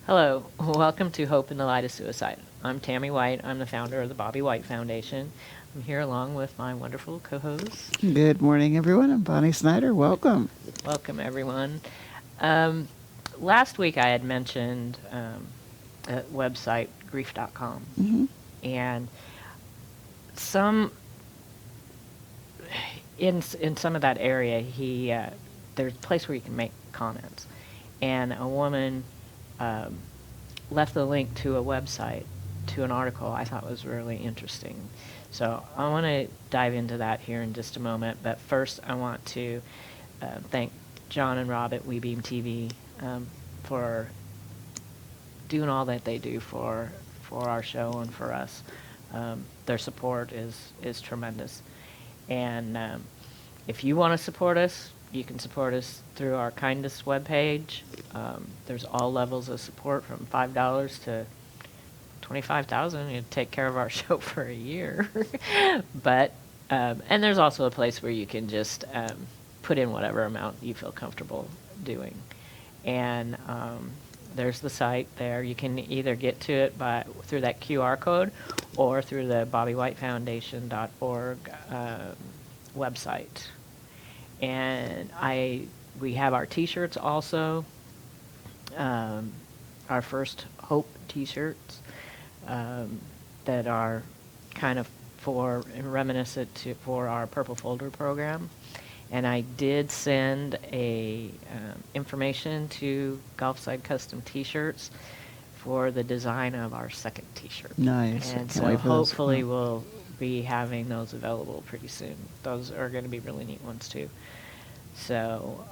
Hello, welcome to Hope in the Light of Suicide. I'm Tammy White. I'm the founder of the Bobby White Foundation. I'm here along with my wonderful co-hosts. Good morning, everyone. I'm Bonnie Snyder. Welcome. Welcome, everyone. Um, Last week I had mentioned a website, grief.com, Hmm. and some in some of that area, there's a place where you can make comments, and a woman um, left the link to a website to an article I thought was really interesting. So I want to dive into that here in just a moment. But first, I want to thank John and Rob at WeBeam TV for doing all that they do for our show and for us. Their support is tremendous. And if you want to support us, you can support us through our Kindness webpage. There's all levels of support from $5 to 25,000. You take care of our show for a year. But and there's also a place where you can just put in whatever amount you feel comfortable doing. And there's the site there. You can either get to it through that QR code or through the BobbyWhiteFoundation.org website. And we have our T-shirts also, our first Hope T-shirts that are kind of reminiscent for our Purple Folder program. And I did send a information to Gulfside Custom T-shirts for the design of our second T-shirt. Nice. And Can't so wait for those. hopefully we'll be having those available pretty soon. Those are going to be really neat ones too. So,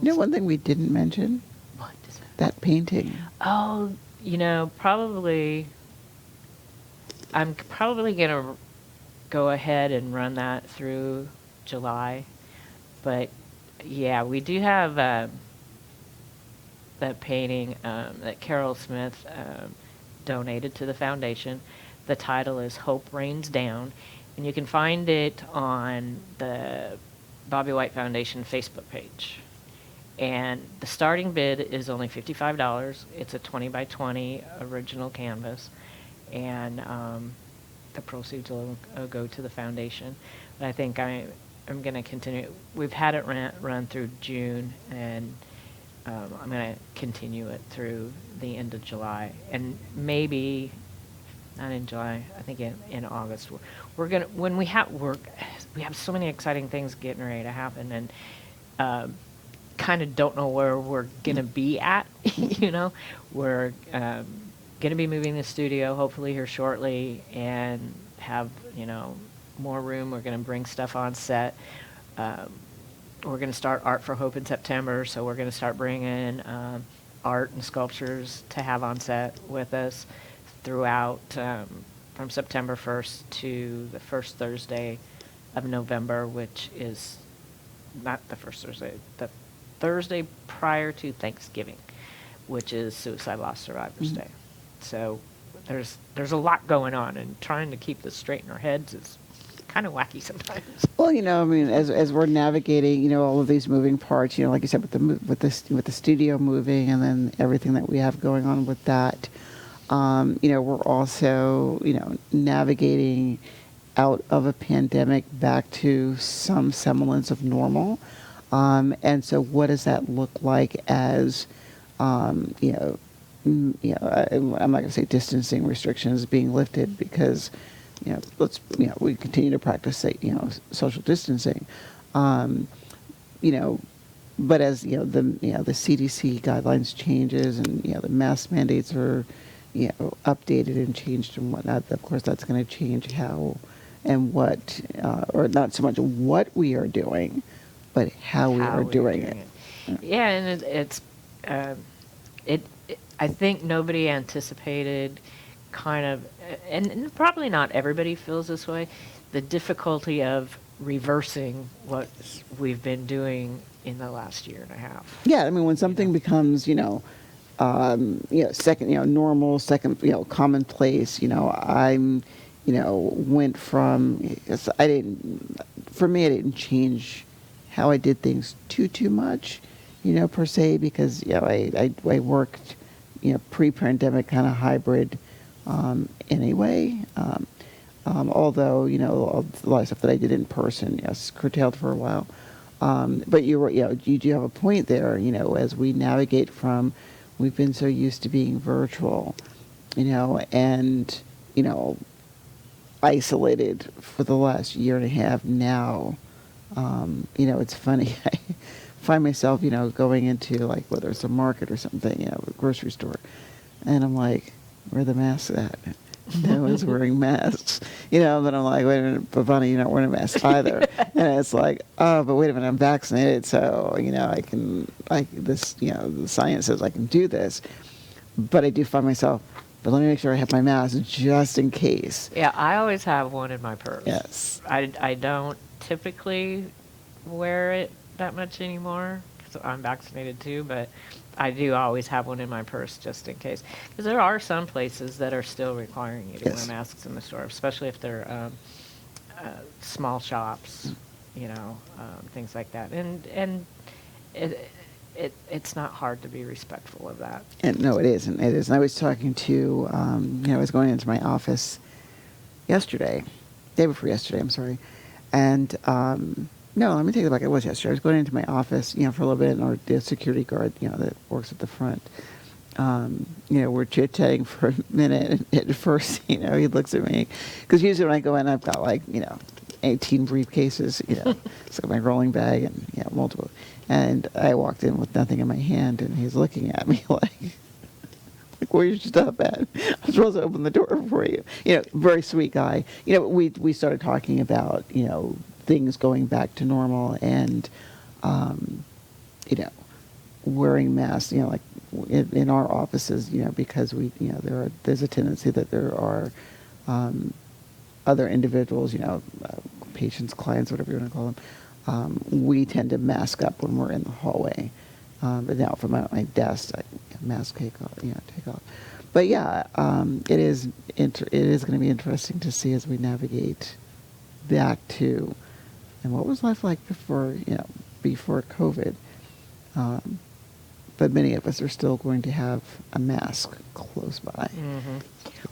One thing we didn't mention? what is that? That painting. Oh, I'm probably going to go ahead and run that through July. But yeah, we do have that painting that Carol Smith donated to the foundation. The title is Hope Rains Down, and you can find it on the Bobby White Foundation Facebook page. And the starting bid is only $55. It's a 20 by 20 original canvas, and the proceeds will go to the foundation. But I think I'm going to continue. We've had it run through June, and I'm going to continue it through the end of July, and maybe not in July. I think in August. We're gonna when we have so many exciting things getting ready to happen, and kind of don't know where we're going to be at. We're going to be moving the studio hopefully here shortly, and have more room. We're going to bring stuff on set. We're going to start Art for Hope in September, so we're going to start bringing art and sculptures to have on set with us throughout from September 1st to the first Thursday of November, which is not the first Thursday, the Thursday prior to Thanksgiving, which is Suicide Loss Survivors Day. So there's a lot going on, and trying to keep this straight in our heads is kind of wacky sometimes. Well, as we're navigating, all of these moving parts, like you said, with the studio moving, and then everything that we have going on with that, we're also, navigating out of a pandemic back to some semblance of normal. And so what does that look like as, I'm not going to say distancing restrictions being lifted, because, we continue to practice, social distancing. But as, the CDC guidelines changes, and, the mask mandates are, updated and changed and whatnot, of course that's going to change how and what, or not so much what we are doing, but how we are doing it. Yeah, and I think nobody anticipated kind of, and probably not everybody feels this way, the difficulty of reversing what we've been doing in the last year and a half. Yeah, when something becomes, second, normal, second, commonplace, I'm, went from, for me, I didn't change how I did things too much, per se, because, I worked pre-pandemic kind of hybrid anyway. Although, a lot of stuff that I did in person, yes, curtailed for a while. But you do have a point there, as we navigate from, we've been so used to being virtual, and, isolated for the last year and a half now. It's funny. I find myself, going into, like, whether it's a market or something, a grocery store, and I'm like, where are the masks at? No one's wearing masks. Then I'm like, wait a minute, but Bonnie, you're not wearing a mask either. And it's like, oh, but wait a minute, I'm vaccinated, so, I can, the science says I can do this. But I do find myself, but let me make sure I have my mask just in case. Yeah, I always have one in my purse. Yes. I don't typically wear it that much anymore because I'm vaccinated too, but I do always have one in my purse just in case. Because there are some places that are still requiring you to wear masks in the store, especially if they're small shops, things like that. And it's not hard to be respectful of that. And no, it isn't. It isn't. I was talking to, I was going into my office day before yesterday, I'm sorry. And, no, let me take it back. It was yesterday. I was going into my office, for a little bit, and the security guard, that works at the front, we're chit-chatting for a minute. And at first, he looks at me. Because usually when I go in, I've got, 18 briefcases, it's like my rolling bag and, multiple. And I walked in with nothing in my hand, and he's looking at me like, where's your stuff at? I'm supposed to open the door for you. Very sweet guy. We started talking about, things going back to normal and, wearing masks, like in our offices, because there's a tendency that there are other individuals, patients, clients, whatever you want to call them. We tend to mask up when we're in the hallway. But now from my desk, mask take off. But yeah, it is going to be interesting to see as we navigate back to, and what was life like before COVID. But many of us are still going to have a mask close by. Mm-hmm.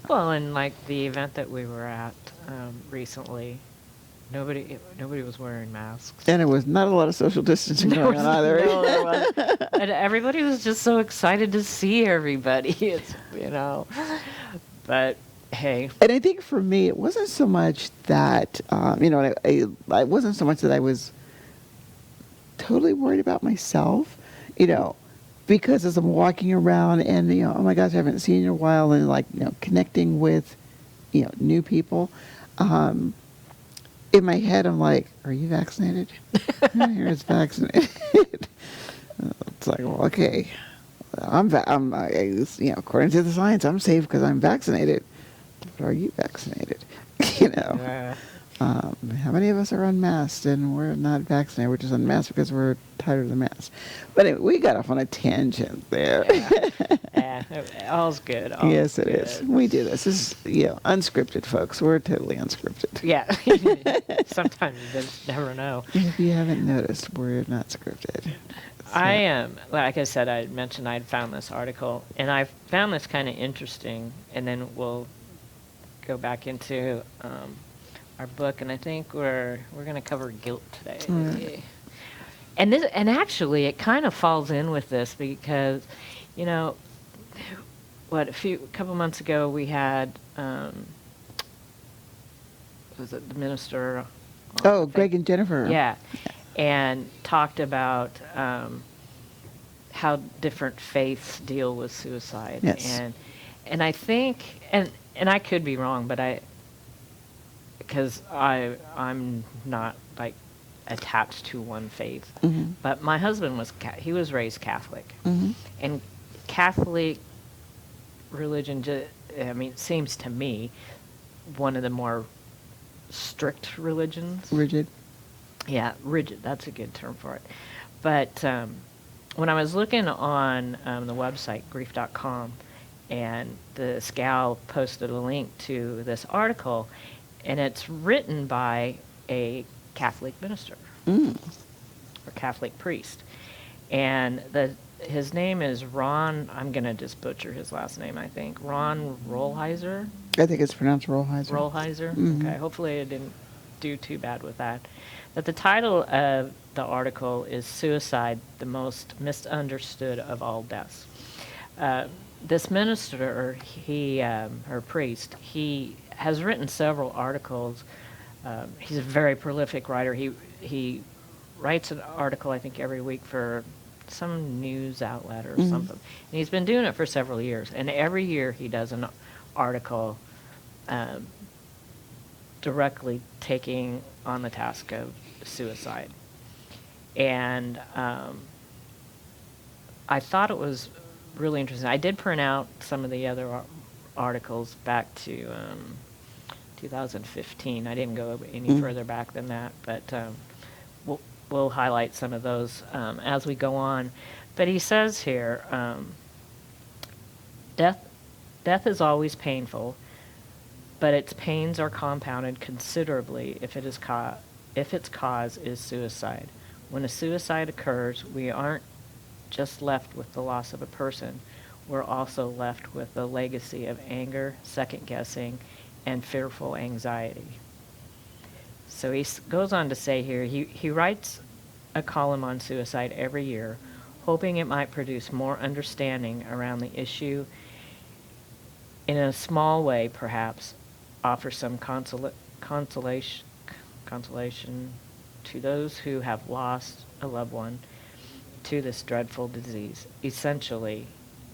Well, and like the event that we were at recently, nobody was wearing masks. And it was not a lot of social distancing going on either. No, there wasn't. And everybody was just so excited to see everybody. It's, but hey. And I think for me, it wasn't so much that, I wasn't so much that I was totally worried about myself, because as I'm walking around and, oh my gosh, I haven't seen you in a while, and connecting with, new people, in my head, I'm like, are you vaccinated? Here it's vaccinated. It's like, well, okay, according to the science, I'm safe because I'm vaccinated. But are you vaccinated? How many of us are unmasked and we're not vaccinated? We're just unmasked because we're tired of the mask. But anyway, we got off on a tangent there. Yeah, all's good. Yes, it is. We do this. This is, unscripted, folks. We're totally unscripted. Yeah. Sometimes you just never know. If you haven't noticed, we're not scripted. So. I am, like I said, I mentioned I'd found this article, and I found this kind of interesting, and then we'll go back into our book, and I think we're going to cover guilt today. Right. And actually, it kind of falls in with this because, a couple months ago we had, was it the minister? Oh, Greg and Jennifer. Yeah, and talked about how different faiths deal with suicide. Yes. And I think, and I could be wrong, but because I'm not like attached to one faith, Mm-hmm. but my husband he was raised Catholic, Mm-hmm. and Catholic religion, seems to me one of the more strict religions. Rigid. Yeah, rigid. That's a good term for it. But when I was looking on the website, grief.com, and this gal posted a link to this article, and it's written by a Catholic minister or Catholic priest. And his name is Ron. I'm gonna just butcher his last name. I think Ron Rolheiser. I think it's pronounced Rollheiser. Rolheiser. Mhm. Okay. Hopefully, I didn't do too bad with that. But the title of the article is "Suicide: The Most Misunderstood of All Deaths." Uh, this minister, or priest, he has written several articles. He's a very prolific writer. He writes an article, I think, every week for some news outlet or something. And he's been doing it for several years. And every year he does an article um, directly taking on the task of suicide. And I thought it was really interesting. I did print out some of the other articles back to 2015. I didn't go any further back than that, but we'll highlight some of those as we go on. But he says here, death is always painful, but its pains are compounded considerably if its cause is suicide. When a suicide occurs, we aren't just left with the loss of a person. We're also left with a legacy of anger, second-guessing, and fearful anxiety. So he goes on to say here, he writes a column on suicide every year, hoping it might produce more understanding around the issue, in a small way perhaps, offer some consolation to those who have lost a loved one to this dreadful disease. Essentially,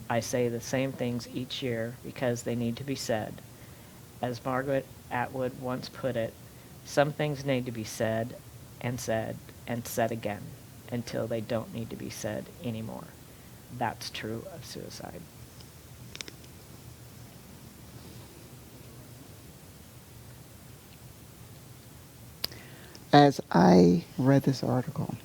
I say the same things each year because they need to be said. As Margaret Atwood once put it, some things need to be said and said and said again until they don't need to be said anymore. That's true of suicide. As I read this article,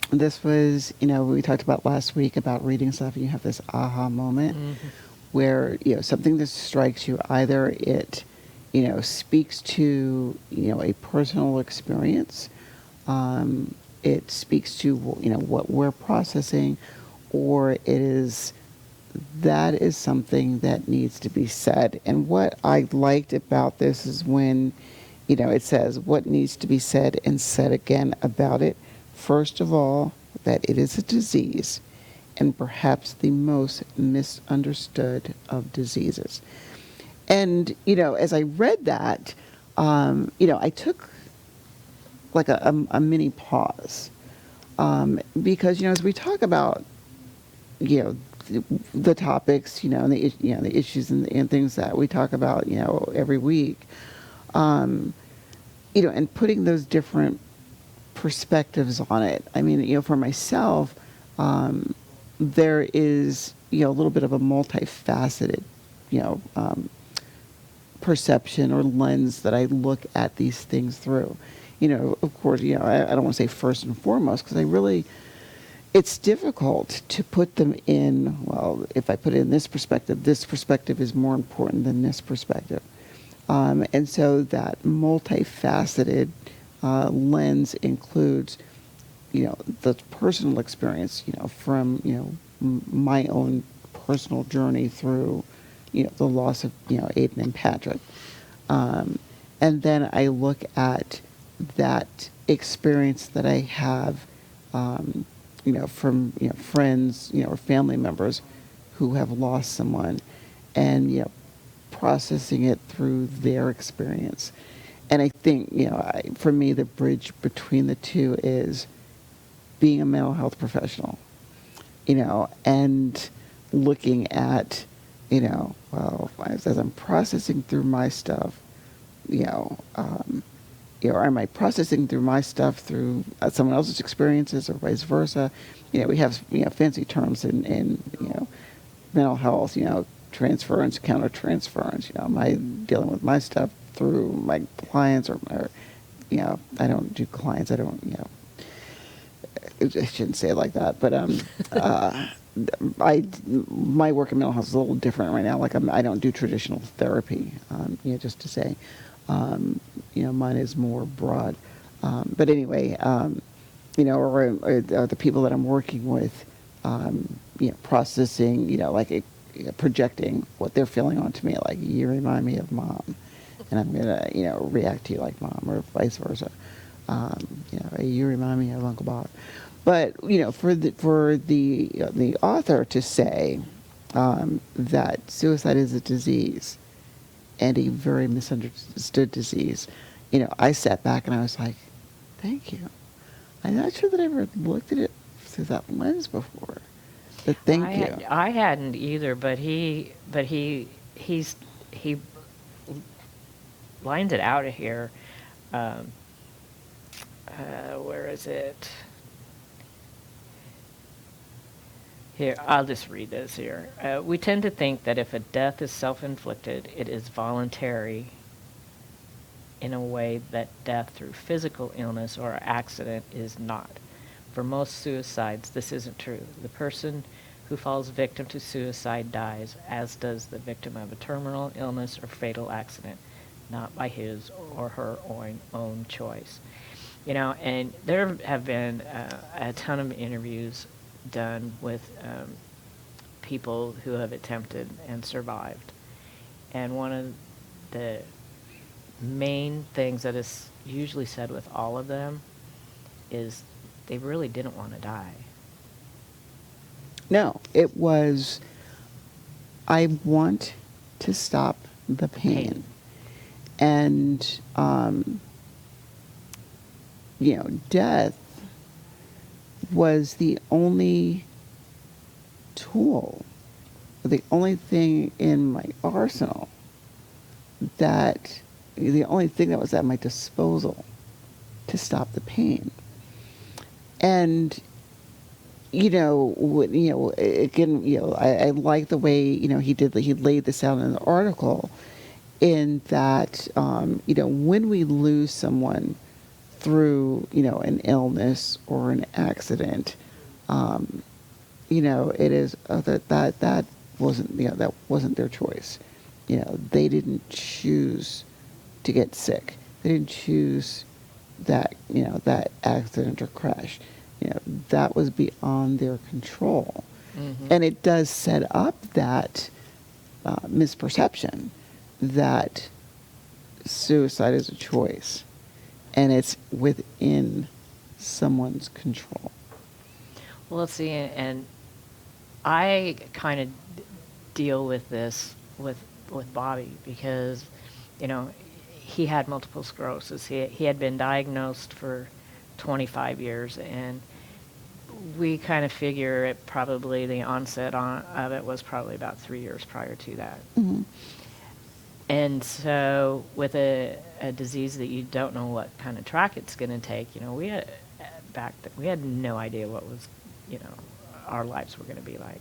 this was, we talked about last week about reading stuff and you have this aha moment where, something that strikes you, either it, speaks to, a personal experience, it speaks to, what we're processing, or that is something that needs to be said. And what I liked about this is when, it says what needs to be said and said again about it. First of all, that it is a disease and perhaps the most misunderstood of diseases. And, as I read that, I took like a mini pause because, as we talk about, the topics, and the issues and things that we talk about, every week, and putting those different perspectives on it. I mean, for myself, there is, a little bit of a multifaceted, perception or lens that I look at these things through. Of course, I don't want to say first and foremost because it's difficult to put them in, well, if I put it in this perspective is more important than this perspective. And so that multifaceted lens includes, the personal experience, from, my own personal journey through, the loss of, Aiden and Patrick. And then I look at that experience that I have, from, friends, or family members who have lost someone and, processing it through their experience. And I think, for me, the bridge between the two is being a mental health professional, and looking at, well, as I'm processing through my stuff, am I processing through my stuff through someone else's experiences or vice versa? We have, fancy terms in mental health, transference, countertransference. Am I dealing with my stuff through my clients or I don't do clients. I don't, I shouldn't say it like that, but my work in mental health is a little different right now. Like I don't do traditional therapy, just to say, mine is more broad. But anyway, or the people that I'm working with, processing, projecting what they're feeling onto me, like, you remind me of mom, and I'm gonna, react to you like mom, or vice versa. You remind me of Uncle Bob. But for the author to say that suicide is a disease, and a very misunderstood disease, I sat back and I was like, thank you. I'm not sure that I ever looked at it through that lens before. But thank you. I hadn't either, but he lines it out of here. Where is it? Here, I'll just read this here. We tend to think that if a death is self-inflicted, it is voluntary in a way that death through physical illness or accident is not. For most suicides, this isn't true. The person who falls victim to suicide dies, as does the victim of a terminal illness or fatal accident, not by his or her own choice. And there have been a ton of interviews done with people who have attempted and survived. And one of the main things that is usually said with all of them is they really didn't want to die. No, it was, I want to stop the pain. And, death was the only tool, the only thing in my arsenal, the only thing that was at my disposal to stop the pain. And, again, I like the way, he laid this out in the article, in that, when we lose someone through, an illness or an accident, it is that wasn't, that wasn't their choice. They didn't choose to get sick. They didn't choose that, that accident or crash. That was beyond their control. Mm-hmm. And it does set up that misperception that suicide is a choice, and it's within someone's control. Well, let's see, and I kind of deal with this with Bobby because, he had multiple sclerosis. He had been diagnosed for 25 years, and we kind of figure it probably, the onset of it was probably about 3 years prior to that. Mm-hmm. And so with a disease that you don't know what kind of track it's going to take, we had no idea what was, our lives were going to be like.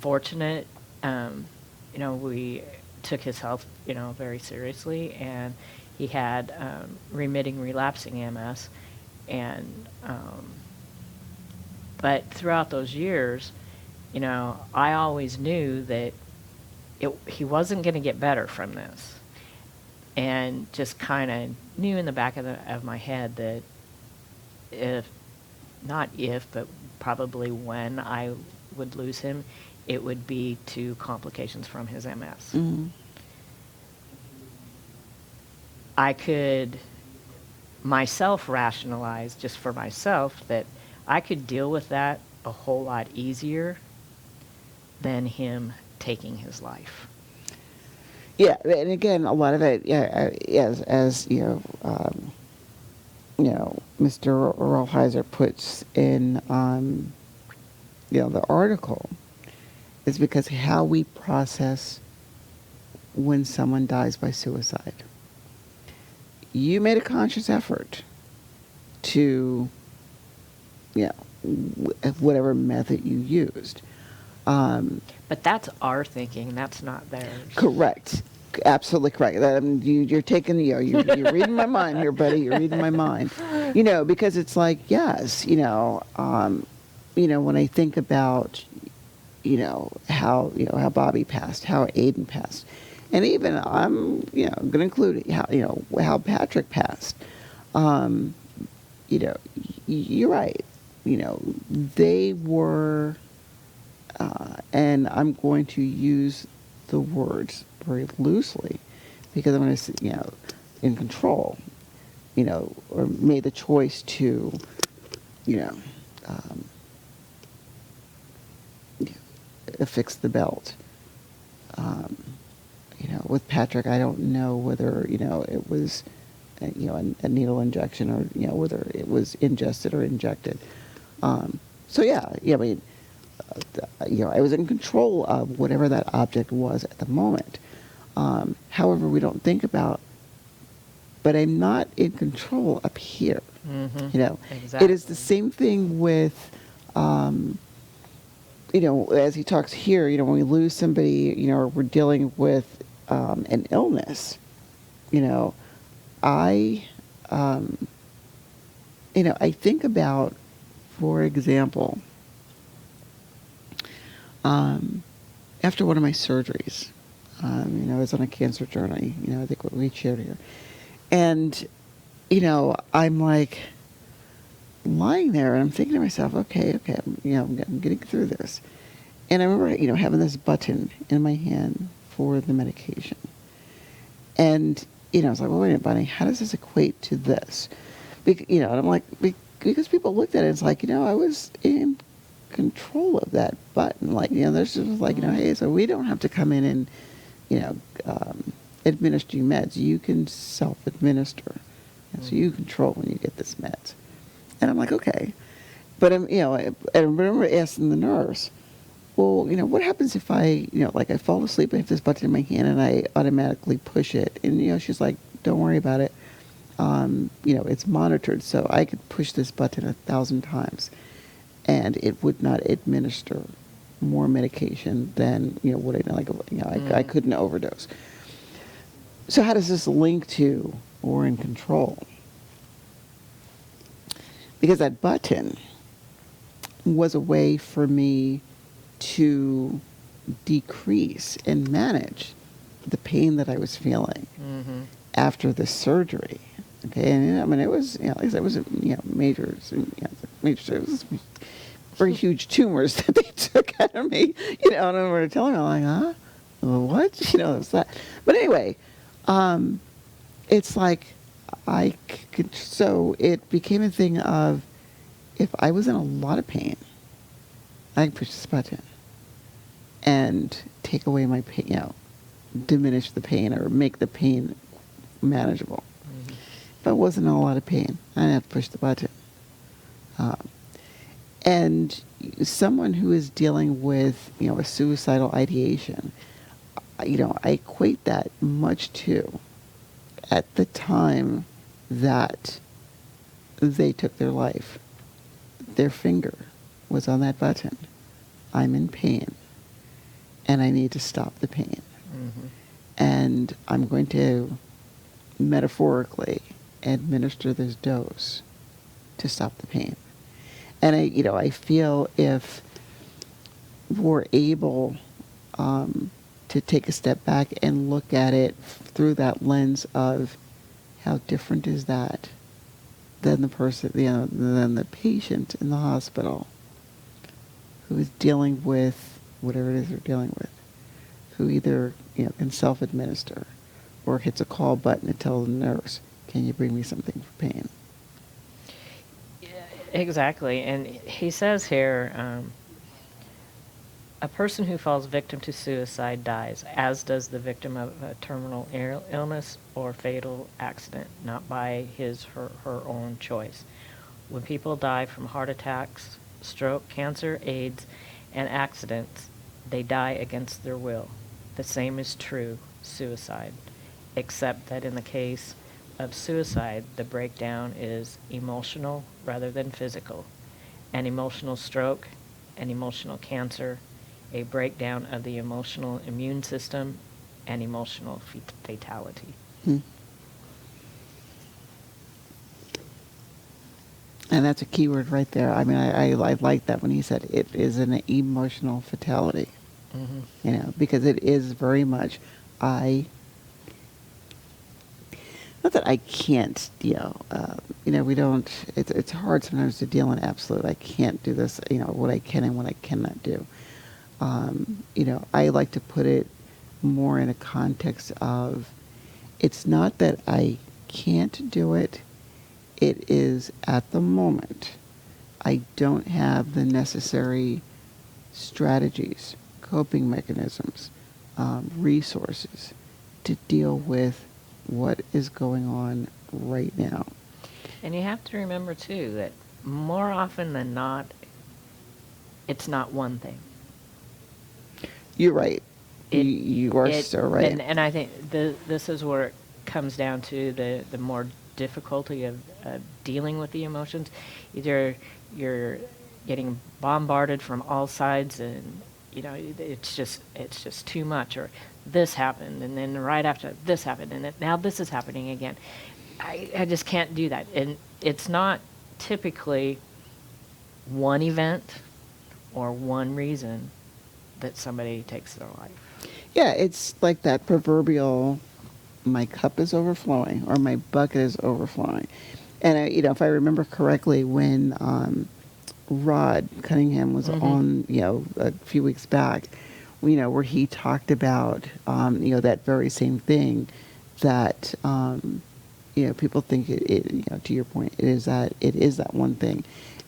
Fortunate, we took his health, very seriously, and he had remitting, relapsing MS, and but throughout those years, I always knew that he wasn't going to get better from this, and just kind of knew in the back of my head that but probably when I would lose him, it would be to complications from his MS. Mm-hmm. I could myself rationalize just for myself that I could deal with that a whole lot easier than him taking his life. Yeah, and again, a lot of it, as Mr. Rolheiser puts in, the article, is because how we process when someone dies by suicide. You made a conscious effort to, whatever method you used. But that's our thinking. That's not theirs. Correct. Absolutely correct. You're taking, you're reading my mind here, buddy. You're reading my mind. Because it's like, yes, when I think about, how Bobby passed, how Aiden passed, and even I'm, going to include how Patrick passed. You you're right. They were, and I'm going to use the words very loosely because I'm going to say, in control, or made the choice to, you know, um, affix the belt. Um, with Patrick, I don't know whether, it was, a needle injection or, whether it was ingested or injected. So I mean, I was in control of whatever that object was at the moment. However, we don't think about, but I'm not in control up here. Exactly. It is the same thing with, as he talks here, when we lose somebody, or we're dealing with an illness, I, I think about, for example, after one of my surgeries, I was on a cancer journey, I think what we shared here. And, I'm like lying there and I'm thinking to myself, okay, I'm getting through this. And I remember, having this button in my hand for the medication. And, I was like, well, wait a minute, Bonnie, how does this equate to this? And I'm like, because people looked at it, it's like, I was in control of that button. Like, there's just like, hey, so we don't have to come in and, administer you meds. You can self-administer. So you control when you get this meds. And I'm like, okay. But I remember asking the nurse, well, what happens if I, I fall asleep and have this button in my hand and I automatically push it? And, she's like, don't worry about it. It's monitored, so I could push this button 1,000 times and it would not administer more medication than, what I couldn't overdose. So how does this link to or in control? Because that button was a way for me to decrease and manage the pain that I was feeling after the surgery. Okay, and I mean it was, like I said, it was major, major. It was very huge tumors that they took out of me. And I remember telling me, I'm like, huh? What? It was that. But anyway, it's like I could. So it became a thing of, if I was in a lot of pain, I could push this button and take away my pain, diminish the pain or make the pain manageable. If I wasn't in a lot of pain, I didn't have to push the button. And someone who is dealing with, a suicidal ideation, I equate that much to at the time that they took their life, their finger was on that button. I'm in pain, and I need to stop the pain. And I'm going to metaphorically administer this dose to stop the pain. And I feel if we're able to take a step back and look at it through that lens of how different is that than the person, than the patient in the hospital who is dealing with whatever it is they're dealing with, who either can self-administer or hits a call button to tell the nurse, can you bring me something for pain? Exactly. And he says here, a person who falls victim to suicide dies, as does the victim of a terminal illness or fatal accident, not by his or her own choice. When people die from heart attacks, stroke, cancer, AIDS, and accidents, they die against their will. The same is true suicide, except that in the case of suicide, the breakdown is emotional rather than physical. An emotional stroke, an emotional cancer, a breakdown of the emotional immune system, and emotional fatality. And that's a key word right there. I mean, I like that when he said it is an emotional fatality. Because it is very much, I not that I can't, we don't, it's hard sometimes to deal in absolute, I can't do this, what I can and what I cannot do. I like to put it more in a context of, it's not that I can't do it, it is at the moment I don't have the necessary strategies, coping mechanisms, resources to deal with what is going on right now. And you have to remember, too, that more often than not, it's not one thing. You're right. You are so right. And I think this is where it comes down to the more difficulty of dealing with the emotions. Either you're getting bombarded from all sides and, it's just too much, or this happened, and then right after this happened, and now this is happening again. I just can't do that. And it's not typically one event or one reason that somebody takes their life. Yeah, it's like that proverbial, my cup is overflowing or my bucket is overflowing. And, if I remember correctly, when Rod Cunningham was on, a few weeks back, where he talked about, that very same thing that, people think it, to your point, it is that one thing.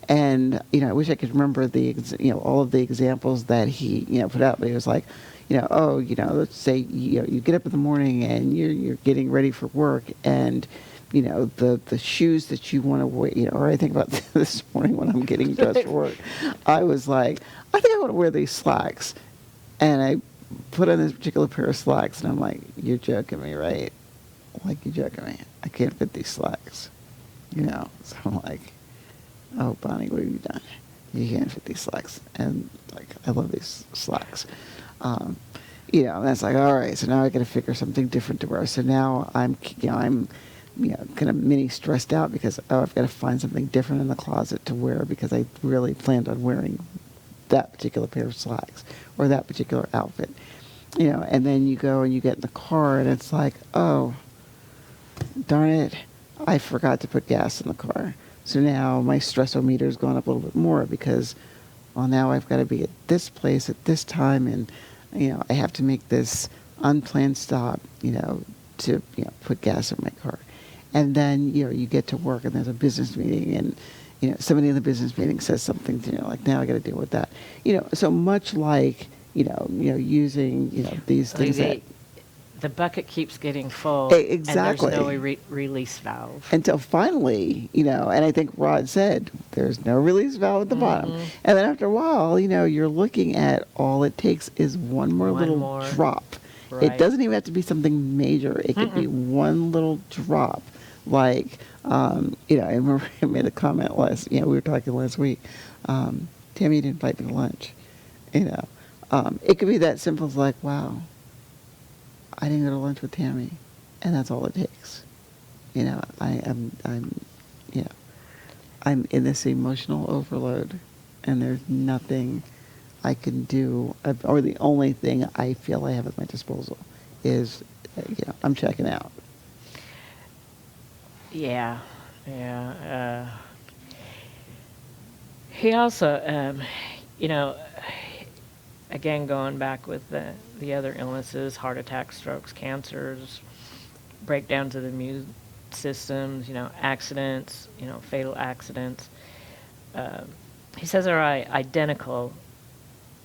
And, I wish I could remember all of the examples that he, put out, but he was like, let's say, you get up in the morning and you're getting ready for work, and, the shoes that you want to wear, or I think about this morning when I'm getting dressed for work, I was like, I think I want to wear these slacks. And I put on this particular pair of slacks, and I'm like, you're joking me, right? Like, you're joking me. I can't fit these slacks. So I'm like, oh, Bonnie, what have you done? You can't fit these slacks. And, like, I love these slacks. And that's like, all right, so now I got to figure something different to wear. So now I'm kind of mini stressed out because, I've got to find something different in the closet to wear because I really planned on wearing that particular pair of slacks or that particular outfit. And then you go and you get in the car and it's like, oh, darn it, I forgot to put gas in the car. So now my stress-o-meter's gone up a little bit more because, well, now I've got to be at this place at this time, and, I have to make this unplanned stop, to, put gas in my car. And then, you get to work and there's a business meeting, and, somebody in the business meeting says something to you, like, now I got to deal with that. So much like, using, these things that... The bucket keeps getting full, exactly. And there's no release valve. Until finally, and I think Rod said, there's no release valve at the bottom. And then after a while, you're looking at all it takes is one more drop. Right. It doesn't even have to be something major. It could be one little drop. Like, I remember I made a comment we were talking last week. Tammy didn't invite me to lunch. It could be that simple as like, wow, I didn't go to lunch with Tammy, and that's all it takes. I'm in this emotional overload, and there's nothing I can do, or the only thing I feel I have at my disposal is, I'm checking out. Yeah. He also, again, going back with the other illnesses, heart attacks, strokes, cancers, breakdowns of the immune systems, accidents, fatal accidents. He says are identical,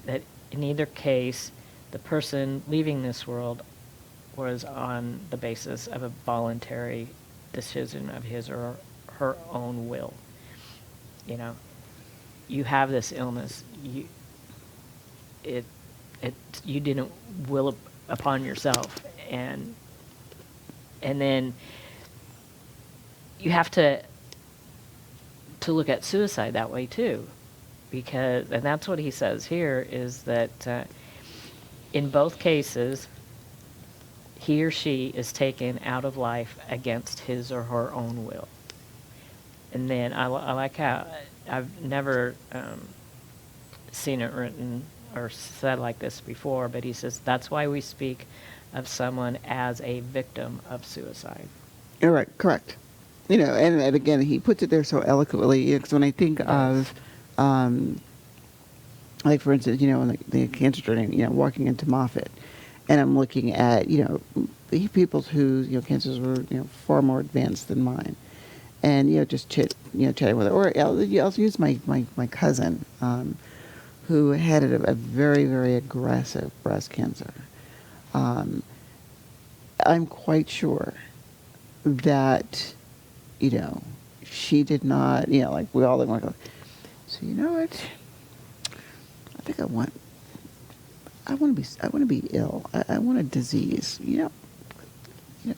that in either case, the person leaving this world was on the basis of a voluntary decision of his or her own will. You have this illness. You didn't will upon yourself, and then you have to look at suicide that way too, because, and that's what he says here, is that in both cases he or she is taken out of life against his or her own will. And then I like how I've never seen it written or said like this before, but he says that's why we speak of someone as a victim of suicide. You're right, correct. And again, he puts it there so eloquently, because when I think of, um, like for instance, in the cancer journey, walking into Moffitt, and I'm looking at, the people whose, cancers were, far more advanced than mine, and just chatting with her, or I'll use my cousin, who had a very, very aggressive breast cancer. Um, I'm quite sure that, she did not, like we all want to go, so you know what? I think I want to be ill. I want a disease,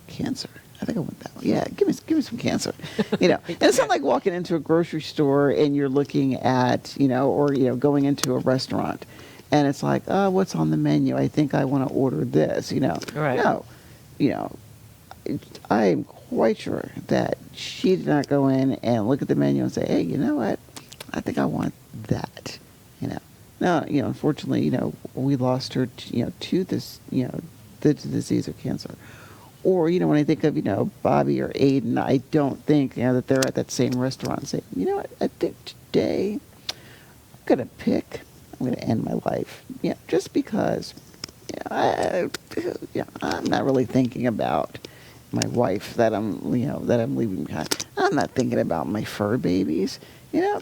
cancer. I think I want that one. Yeah, give me some cancer. And it's not like walking into a grocery store and you're looking at, or, going into a restaurant and it's like, oh, what's on the menu? I think I want to order this, Right. No, I'm quite sure that she did not go in and look at the menu and say, hey, you know what? I think I want that, Now, unfortunately, we lost her, to this, the disease of cancer. Or, when I think of, Bobby or Aiden, I don't think, that they're at that same restaurant and say, you know what, I think today I'm going to end my life. Just because, I'm not really thinking about my wife that I'm leaving behind. I'm not thinking about my fur babies. They'll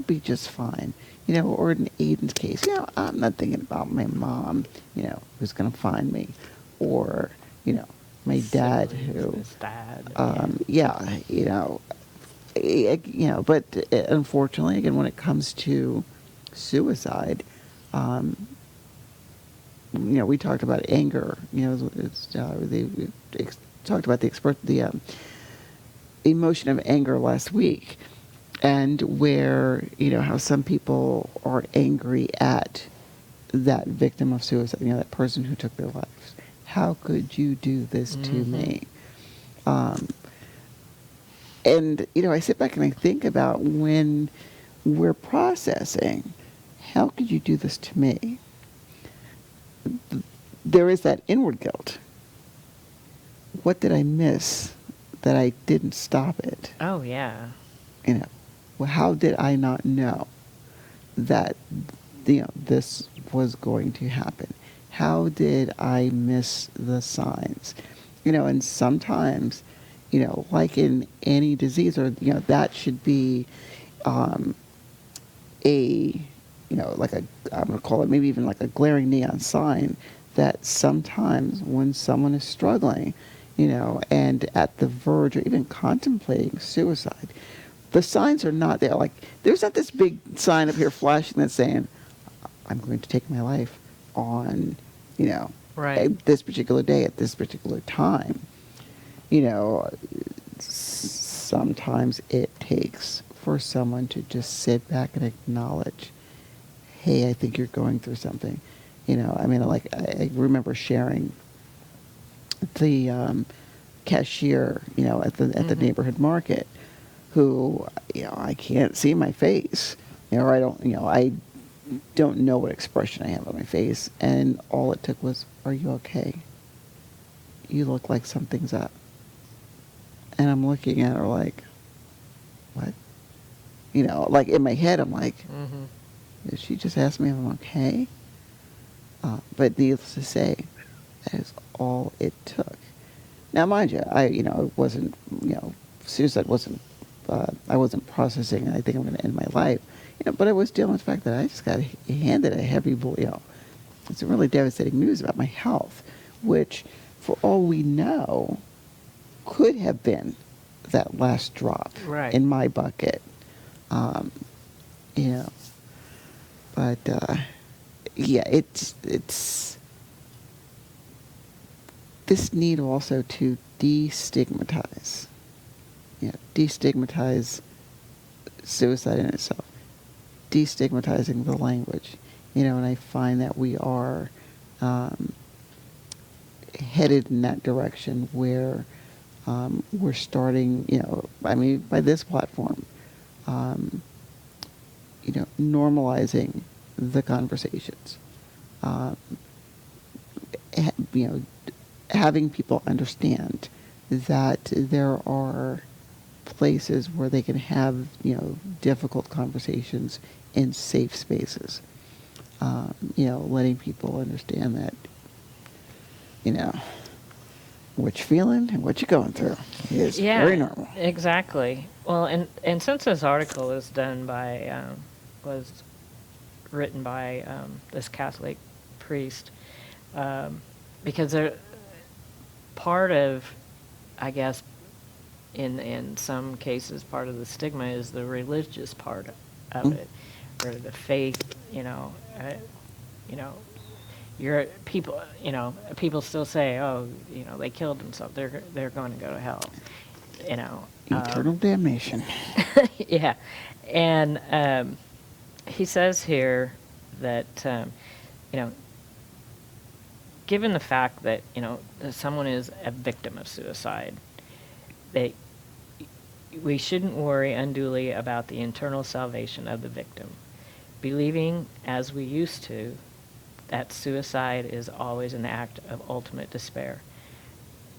be just fine. Or in Aiden's case, I'm not thinking about my mom, who's going to find me, or, my dad His dad. but unfortunately, again, when it comes to suicide, we talked about anger. They talked about the emotion of anger last week, and where how some people are angry at that victim of suicide, that person who took their lives. How could you do this to me? And I sit back and I think about when we're processing, how could you do this to me? There is that inward guilt. What did I miss that I didn't stop it? Oh, yeah. Well, how did I not know that this was going to happen? How did I miss the signs? And sometimes, like in any disease, or that should be a like I'm going to call it maybe even like a glaring neon sign that sometimes when someone is struggling, and at the verge or even contemplating suicide, the signs are not there. Like, there's not this big sign up here flashing that's saying, I'm going to take my life on, Right. at this particular day, at this particular time. Sometimes it takes for someone to just sit back and acknowledge, hey, I think you're going through something. I remember sharing the cashier, at the neighborhood market, who, I can't see my face, or I don't know what expression I have on my face, and all it took was, are you okay? You look like something's up. And I'm looking at her like, what? Like in my head, I'm like, did she just ask me if I'm okay? But needless to say, that is all it took. Now, mind you, it wasn't, suicide wasn't, I wasn't processing, I think I'm going to end my life. But I was dealing with the fact that I just got handed a heavy blow. It's a really devastating news about my health, which, for all we know, could have been that last drop Right. in my bucket. But it's this need also to destigmatize, destigmatize suicide in itself, destigmatizing the language, and I find that we are headed in that direction where we're starting, by this platform, normalizing the conversations, having people understand that there are places where they can have, difficult conversations in safe spaces. Letting people understand that, you know, what you're feeling and what you're going through is very normal. Exactly. Well, and since this article was done by, was written by this Catholic priest, because they're part of, I guess, in some cases, part of the stigma is the religious part of it, or the faith. You're people. People still say, "Oh, they killed themselves. They're going to go to hell." Eternal damnation. Yeah, and he says here that given the fact that that someone is a victim of suicide, that we shouldn't worry unduly about the internal salvation of the victim, believing as we used to that suicide is always an act of ultimate despair.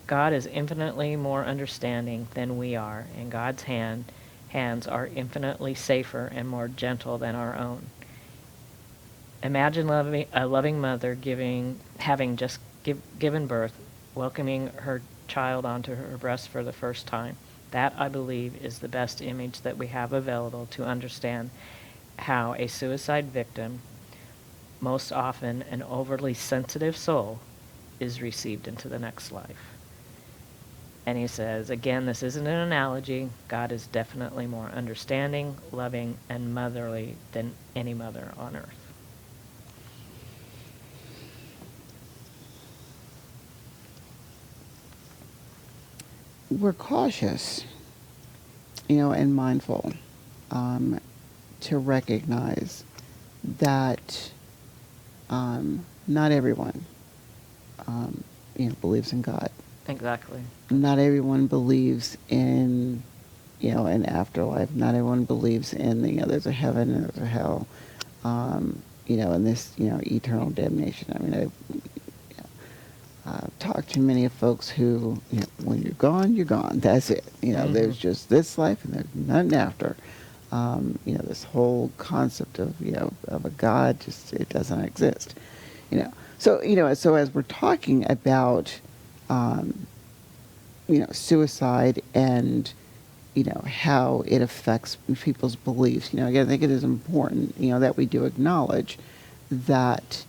God is infinitely more understanding than we are, and God's hands are infinitely safer and more gentle than our own. Imagine a loving mother having just given birth, welcoming her child onto her breast for the first time. That, I believe, is the best image that we have available to understand how a suicide victim, most often an overly sensitive soul, is received into the next life. And he says, again, this isn't an analogy. God is definitely more understanding, loving, and motherly than any mother on earth. We're cautious, and mindful to recognize that not everyone, believes in God. Exactly. Not everyone believes in, an afterlife. Not everyone believes in, there's a heaven and there's a hell, and this, eternal damnation. I mean, I've talked to many folks who, when you're gone, you're gone. That's it. There's just this life and there's nothing after. This whole concept of, of a God, just, it doesn't exist. So as we're talking about, suicide and, how it affects people's beliefs, again, I think it is important, that we do acknowledge that,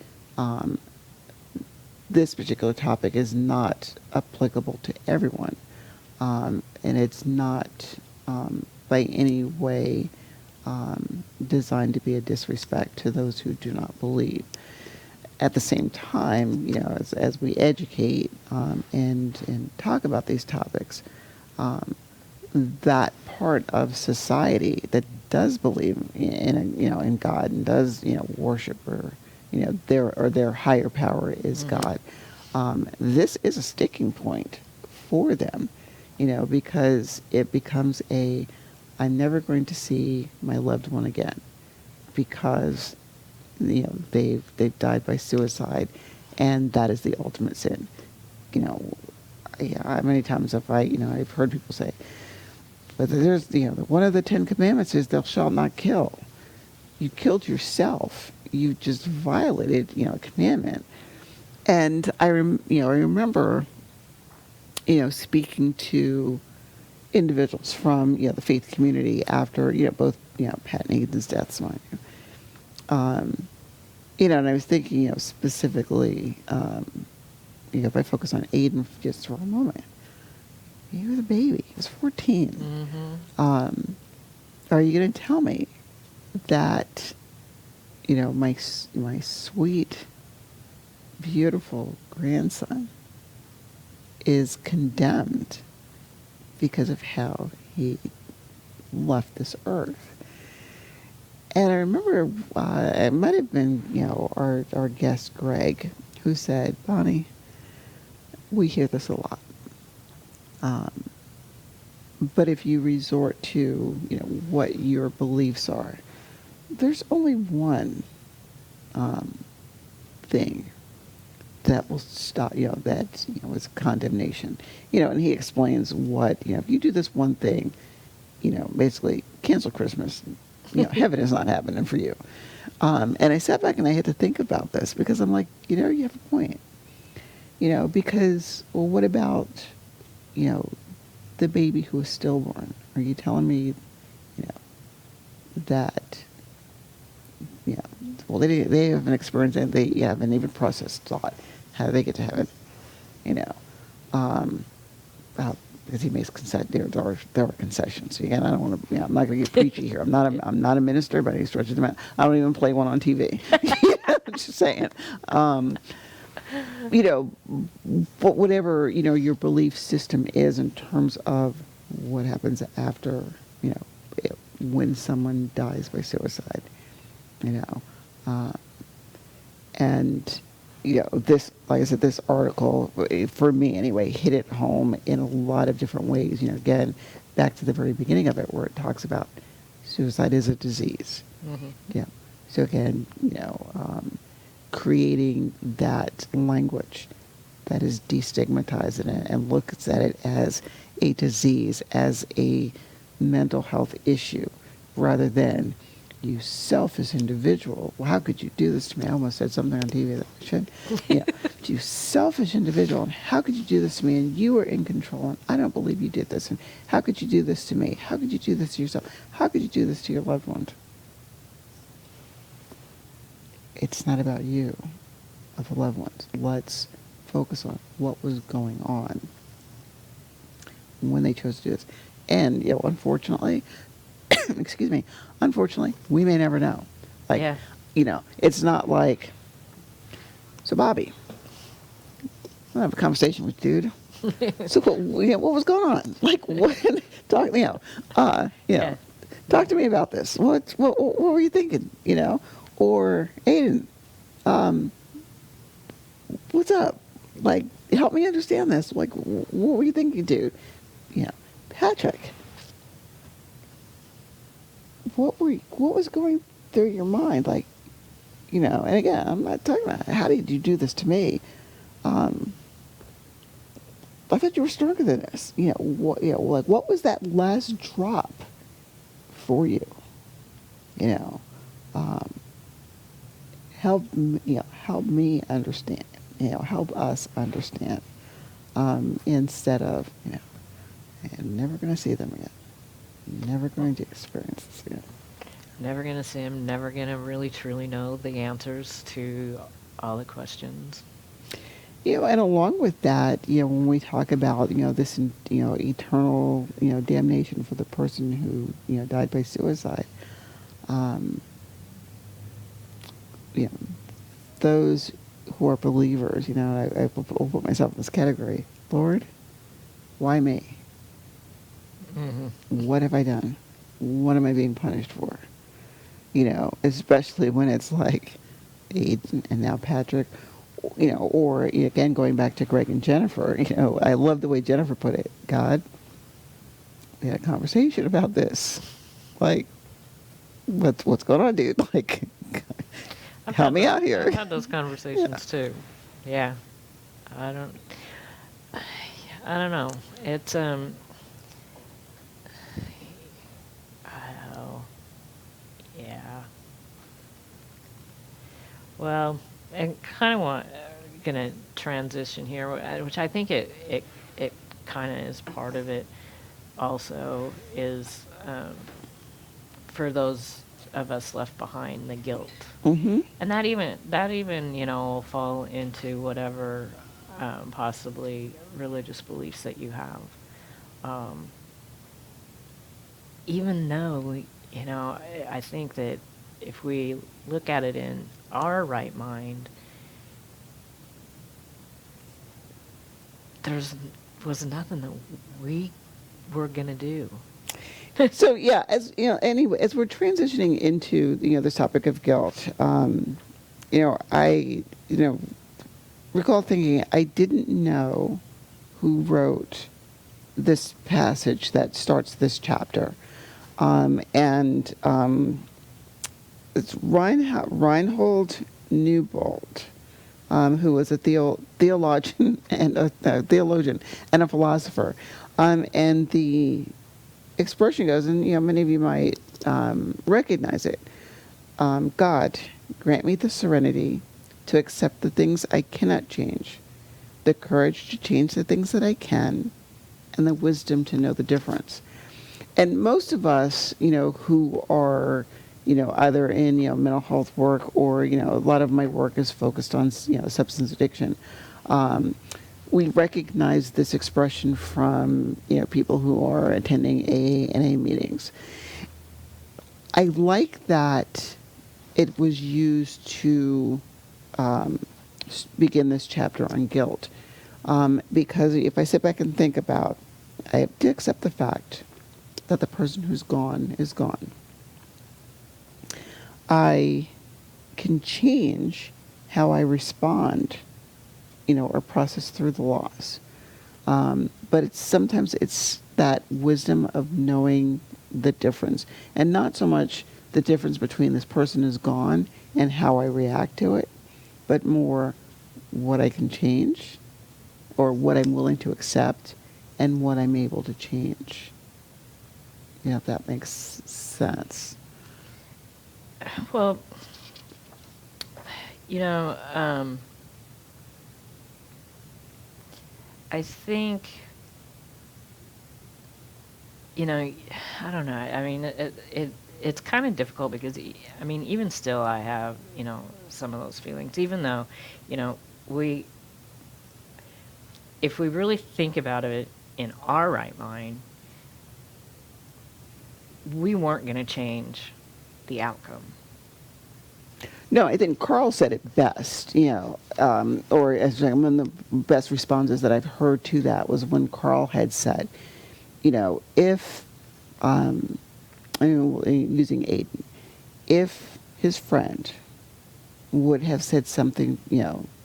this particular topic is not applicable to everyone. And it's not by any way designed to be a disrespect to those who do not believe. At the same time, as we educate and talk about these topics, that part of society that does believe in God and does worship or their higher power is God. This is a sticking point for them, because it becomes I'm never going to see my loved one again because they've died by suicide, and that is the ultimate sin. Many times I've heard people say, but there's one of the 10 commandments is thou shalt not kill. You killed yourself. You just violated, a commandment. And I remember, speaking to individuals from, the faith community after, both, Pat and Aiden's deaths, mind you. And I was thinking, specifically, if I focus on Aiden just for a moment, he was a baby. He was 14. Mm-hmm. Are you going to tell me that my sweet, beautiful grandson is condemned because of how he left this earth? And I remember it might have been our guest Greg who said, Bonnie, we hear this a lot. But if you resort to what your beliefs are, there's only one thing that will stop, that, is condemnation. And he explains what, if you do this one thing, basically cancel Christmas, heaven is not happening for you. And I sat back and I had to think about this because I'm like, you have a point. Because, well, what about, the baby who is stillborn? Are you telling me, that, well, they haven't experienced it, they haven't even processed thought. How do they get to heaven? Because he makes there are concessions. Again, I don't want to. I'm not going to get preachy here. I'm not a minister, but he stretches them out. I don't even play one on TV. I'm just saying. But whatever your belief system is in terms of what happens after when someone dies by suicide, and this, like I said, this article, for me anyway, hit it home in a lot of different ways. Again, back to the very beginning of it, where it talks about suicide is a disease. Mm-hmm. Yeah. So again, creating that language that is destigmatized and looks at it as a disease, as a mental health issue, rather than you selfish individual. Well, how could you do this to me? I almost said something on TV that I should. You selfish individual, and how could you do this to me? And you were in control, and I don't believe you did this. And how could you do this to me? How could you do this to yourself? How could you do this to your loved ones? It's not about you, of the loved ones. Let's focus on what was going on when they chose to do this. And, unfortunately, excuse me, unfortunately, we may never know. Yeah. It's not like, so Bobby, I'll have a conversation with you, dude. So what was going on? Like, what? Talk, Yeah. talk to me about this. What were you thinking? Or Aiden, what's up? Like, help me understand this. Like, what were you thinking, dude? Patrick, what was going through your mind? Like, and again, I'm not talking about how did you do this to me. I thought you were stronger than this. What was that last drop for you? Help me understand. Help us understand. Instead of, I'm never going to see them again. Never going to experience this again. Never going to see him, never going to really truly know the answers to all the questions. And along with that, when we talk about, this, eternal, damnation for the person who, died by suicide, those who are believers, I will put myself in this category. Lord, why me? Mm-hmm. What have I done? What am I being punished for? Especially when it's like Aiden and now Patrick, or again, going back to Greg and Jennifer, I love the way Jennifer put it. God, we had a conversation about this. Like, what's going on, dude? Like, help me out here. I've had those conversations too. Yeah. I don't know. It's, yeah. Well, I kind of going to transition here, which I think it kind of is part of it also, is for those of us left behind, the guilt. Mm-hmm. And that even fall into whatever possibly religious beliefs that you have. Even though, I think that if we look at it in our right mind, was nothing that we were going to do. So yeah, anyway, as we're transitioning into this topic of guilt, I recall thinking I didn't know who wrote this passage that starts this chapter, and it's Reinhold Newbold who was a theologian and a philosopher. And the expression goes, and many of you might recognize it. God, grant me the serenity to accept the things I cannot change, the courage to change the things that I can, and the wisdom to know the difference. And most of us, who are, either in, mental health work or, a lot of my work is focused on, substance addiction. We recognize this expression from, people who are attending AA and A meetings. I like that it was used to begin this chapter on guilt. Because if I sit back and think about, I have to accept the fact that the person who's gone is gone. I can change how I respond, or process through the loss. But sometimes it's that wisdom of knowing the difference, and not so much the difference between this person is gone and how I react to it, but more what I can change, or what I'm willing to accept, and what I'm able to change. If that makes sense. Well, I think, I don't know. I mean, it's kind of difficult because, even still I have, some of those feelings, even though, if we really think about it in our right mind, we weren't going to change the outcome. No, I think Carl said it best, or as one of the best responses that I've heard to that was when Carl had said, if, using Aiden, if his friend would have said something,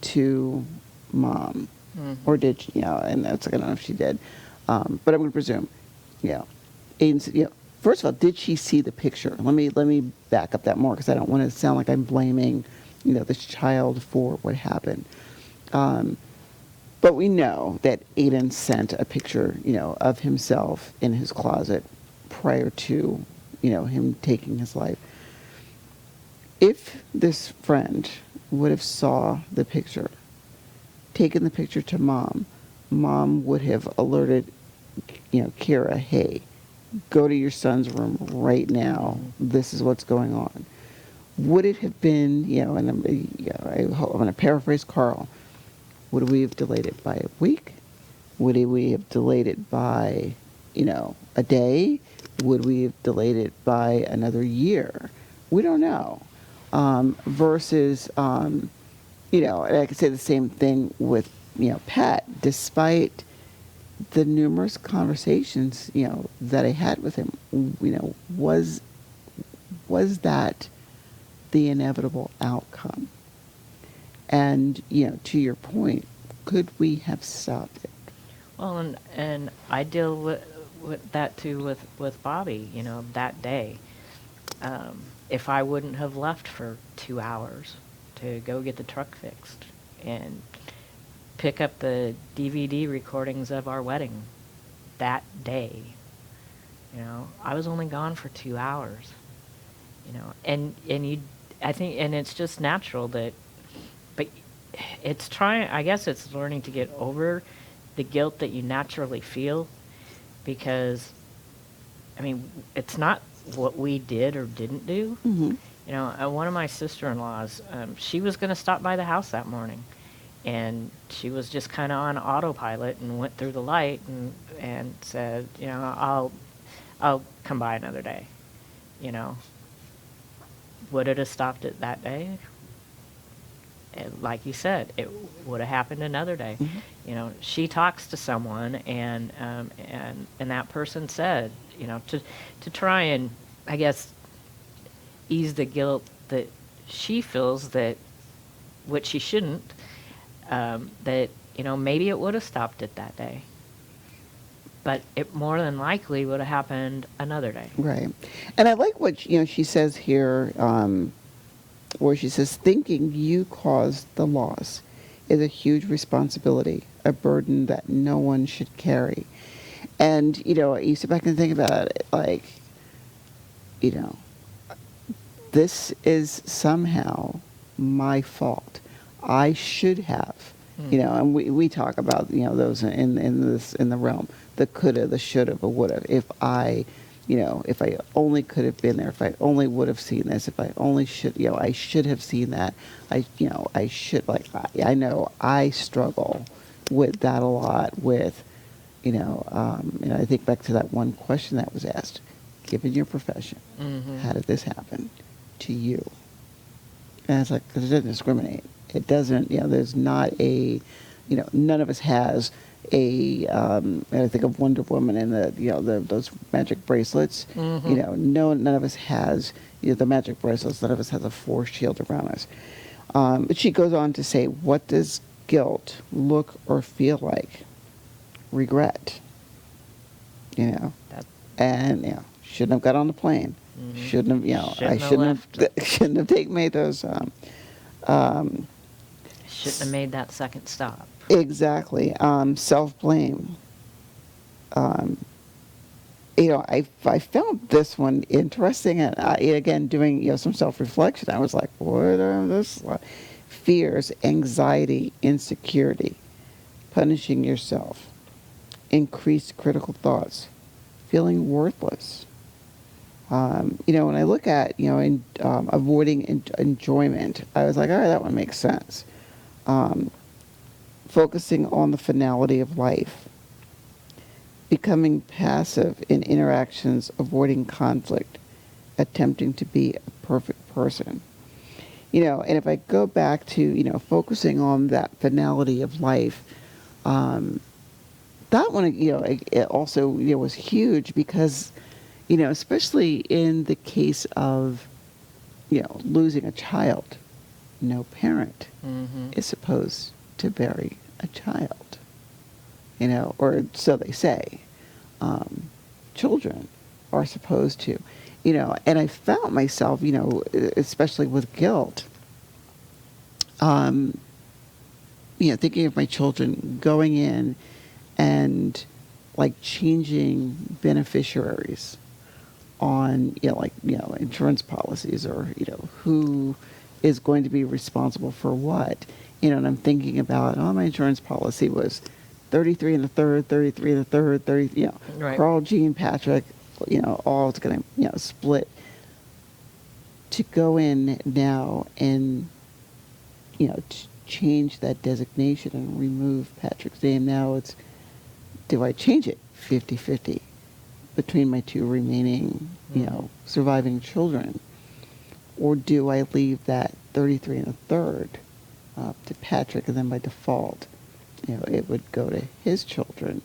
to Mom, or did she, and that's, I don't know if she did, but I'm going to presume, Aiden said, first of all, did she see the picture? Let me back up that more, because I don't want to sound like I'm blaming, this child for what happened. But we know that Aiden sent a picture, of himself in his closet prior to, him taking his life. If this friend would have saw the picture, taken the picture to Mom, Mom would have alerted, Kira, hey, go to your son's room right now. This is what's going on. Would it have been, and I'm going to paraphrase Carl, would we have delayed it by a week? Would we have delayed it by, a day? Would we have delayed it by another year? We don't know. Versus, and I could say the same thing with, Pat, despite the numerous conversations, that I had with him, was that the inevitable outcome? And, to your point, could we have stopped it? Well, and I deal with that too with Bobby, that day. If I wouldn't have left for 2 hours to go get the truck fixed and pick up the DVD recordings of our wedding that day, I was only gone for 2 hours, and I think, and it's just natural that, but it's I guess it's learning to get over the guilt that you naturally feel, because, it's not what we did or didn't do. Mm-hmm. One of my sister-in-laws, she was going to stop by the house that morning, and she was just kind of on autopilot and went through the light and said, I'll come by another day. Would it have stopped it that day? Like you said, it would have happened another day. Mm-hmm. She talks to someone, and that person said, to try and, I guess, ease the guilt that she feels, that, which she shouldn't, that, maybe it would have stopped it that day. But it more than likely would have happened another day. Right. And I like what, she says here, where she says, thinking you caused the loss is a huge responsibility, a burden that no one should carry. And, you sit back and think about it, like, you know, this is somehow my fault. I should have, and we talk about, those in the realm, the coulda, the shoulda, the woulda. If I only could have been there, if I only would have seen this, if I only should, I should have seen that. I should, like, I know I struggle with that a lot with, and I think back to that one question that was asked, given your profession, how did this happen to you? And it's like, because it doesn't discriminate. It doesn't, there's not a, none of us has a, and I think of Wonder Woman and those magic bracelets. None of us has, the magic bracelets. None of us has a force shield around us. But she goes on to say, what does guilt look or feel like? Regret. And shouldn't have got on the plane. Shouldn't have, shouldn't have made those. Shouldn't have made that second stop. Exactly. Self-blame. I found this one interesting, and again, doing some self-reflection, I was like, what are this? Fears, anxiety, insecurity, punishing yourself, increased critical thoughts, feeling worthless. When I look at, avoiding enjoyment, I was like, all right, that one makes sense. Focusing on the finality of life, becoming passive in interactions, avoiding conflict, attempting to be a perfect person. And if I go back to, focusing on that finality of life, that one, it also, was huge because, especially in the case of, losing a child, no parent is supposed to bury a child, or so they say. Children are supposed to, and I found myself, especially with guilt, thinking of my children going in and like changing beneficiaries on, insurance policies, or, who is going to be responsible for what, and I'm thinking about, my insurance policy was 33 and a third, 33 and a third, 30, Right. Carl, Jean, Patrick, all it's going to, split. To go in now and, to change that designation and remove Patrick's name, now it's, do I change it 50-50 between my two remaining, surviving children? Or do I leave that 33 and a third to Patrick, and then by default, it would go to his children?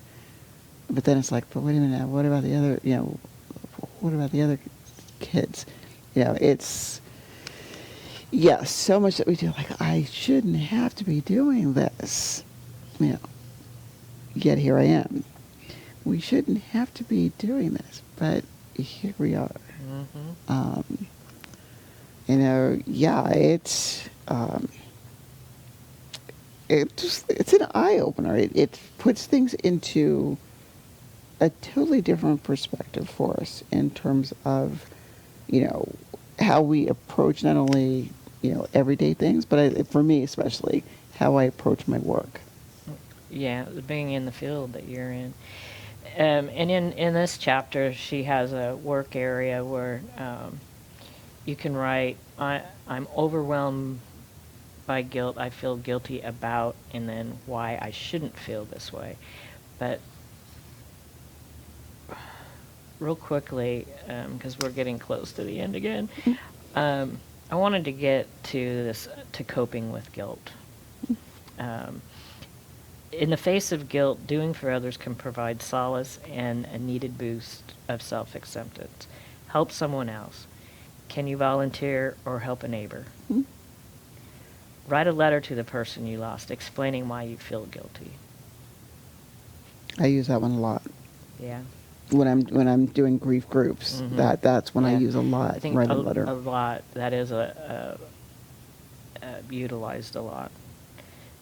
But then it's like, but wait a minute, what about the other, what about the other kids? It's, so much that we do, like, I shouldn't have to be doing this, yet here I am. We shouldn't have to be doing this, but here we are. It's an eye-opener. It puts things into a totally different perspective for us in terms of, how we approach not only, everyday things, but for me especially, how I approach my work. Yeah, being in the field that you're in. And in this chapter, she has a work area where you can write, I'm overwhelmed by guilt. I feel guilty about, and then why I shouldn't feel this way. But real quickly, because we're getting close to the end again, I wanted to get to coping with guilt. In the face of guilt, doing for others can provide solace and a needed boost of self-acceptance. Help someone else. Can you volunteer or help a neighbor? Write a letter to the person you lost, explaining why you feel guilty. I use that one a lot. Yeah. When I'm doing grief groups, that's when I use a lot. I think write a letter. A lot. That is utilized a lot.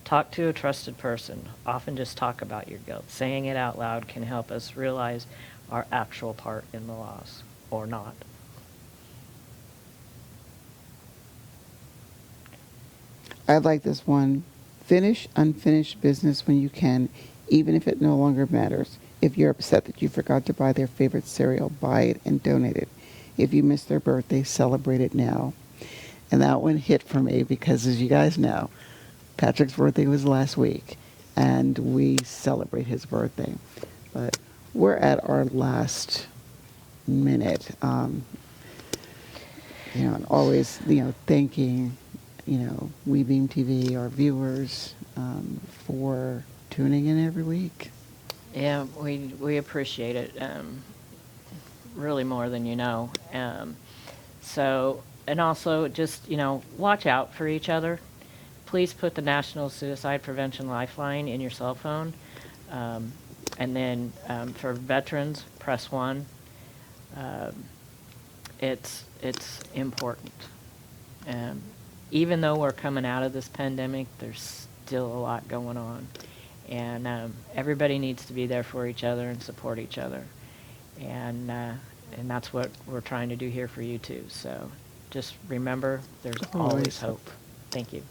Talk to a trusted person. Often just talk about your guilt. Saying it out loud can help us realize our actual part in the loss, or not. I like this one. Finish unfinished business when you can, even if it no longer matters. If you're upset that you forgot to buy their favorite cereal, buy it and donate it. If you missed their birthday, celebrate it now. And that one hit for me because, as you guys know, Patrick's birthday was last week, and we celebrate his birthday. But we're at our last minute. And always, thanking, WeBeam TV, our viewers, for tuning in every week. Yeah, we appreciate it, really more than you know. And also just, watch out for each other. Please put the National Suicide Prevention Lifeline in your cell phone. And then for veterans, press 1. It's important. Even though we're coming out of this pandemic, there's still a lot going on. And everybody needs to be there for each other and support each other. And that's what we're trying to do here for you too. So just remember, there's always hope. Thank you.